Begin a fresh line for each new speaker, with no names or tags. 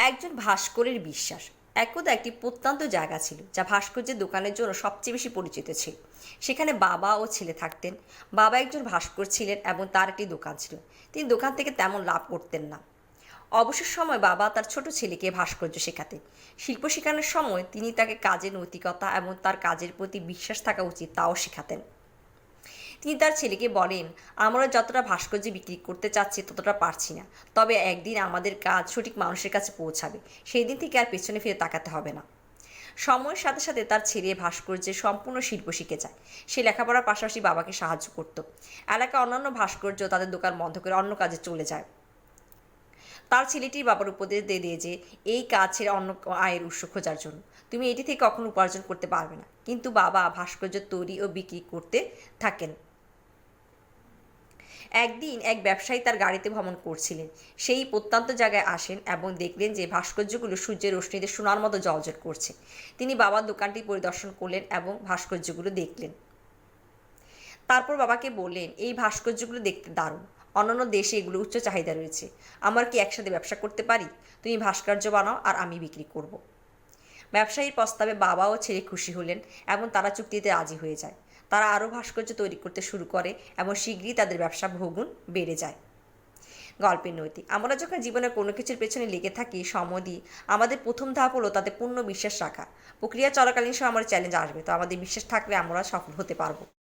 একজন ভাস্করের বিশ্বাস। একদা একটি প্রত্যন্ত জায়গা ছিল যা ভাস্কর্যের দোকানের জন্য সবচেয়ে বেশি পরিচিত ছিল। সেখানে বাবা ও ছেলে থাকতেন। বাবা একজন ভাস্কর ছিলেন এবং তার একটি দোকান ছিল। তিনি দোকান থেকে তেমন লাভ করতেন না। অবসর সময় বাবা তার ছোট ছেলেকে ভাস্কর্য শেখাতেন। শিল্প শেখানোর সময় তিনি তাকে কাজের নৈতিকতা এবং তার কাজের প্রতি বিশ্বাস থাকা উচিত তাও শেখাতেন। তিনি তার ছেলেকে বলেন, আমরা যতটা ভাস্কর্য বিক্রি করতে চাচ্ছি ততটা পারছি না, তবে একদিন আমাদের কাজ সঠিক মানুষের কাছে পৌঁছাবে, সেই দিন থেকে আর পেছনে ফিরে তাকাতে হবে না। সময়ের সাথে সাথে তার ছেলে ভাস্কর্যের সম্পূর্ণ শিল্প শিখে যায়। সে লেখাপড়ার পাশাপাশি বাবাকে সাহায্য করত। এলাকার অন্যান্য ভাস্কর্য তাদের দোকান বন্ধ করে অন্য কাজে চলে যায়। তার ছেলেটির বাবার উপদেশ দিয়ে যে এই কাজ ছেড়ে অন্য আয়ের উৎস খোঁজার জন্য, তুমি এটি থেকে কখনো উপার্জন করতে পারবে না। কিন্তু বাবা ভাস্কর্য তৈরি ও বিক্রি করতে থাকেন। একদিন এক ব্যবসায়ী তার গাড়িতে ভ্রমণ করছিলেন। সেই প্রত্যন্ত জায়গায় আসেন এবং দেখলেন যে ভাস্কর্যগুলো সূর্যের রশ্মিতে সোনার মতো জ্বলজ্বল করছে। তিনি বাবার দোকানটি পরিদর্শন করলেন এবং ভাস্কর্যগুলো দেখলেন। তারপর বাবাকে বললেন, এই ভাস্কর্যগুলো দেখতে দারুণ, অন্যান্য দেশে এগুলো উচ্চ চাহিদা রয়েছে, আমরা কি একসাথে ব্যবসা করতে পারি? তুমি ভাস্কর্য বানাও আর আমি বিক্রি করব। ব্যবসায়ীর প্রস্তাবে বাবা ও ছেলে খুশি হলেন এবং তারা চুক্তিতে রাজি হয়ে যায়। তারা আরও ভাস্কর্য তৈরি করতে শুরু করে এবং শীঘ্রই তাদের ব্যবসা বহুগুণ বেড়ে যায়। গল্পের নৈতিক, আমরা যখন জীবনের কোনো কিছুর পেছনে লেগে থাকি সময় দিই, আমাদের প্রথম ধাপ হলো তাতে পূর্ণ বিশ্বাস রাখা। প্রক্রিয়া চলাকালীন সময় আমার চ্যালেঞ্জ আসবে, তো আমাদের বিশ্বাস থাকলে আমরা সফল হতে পারবো।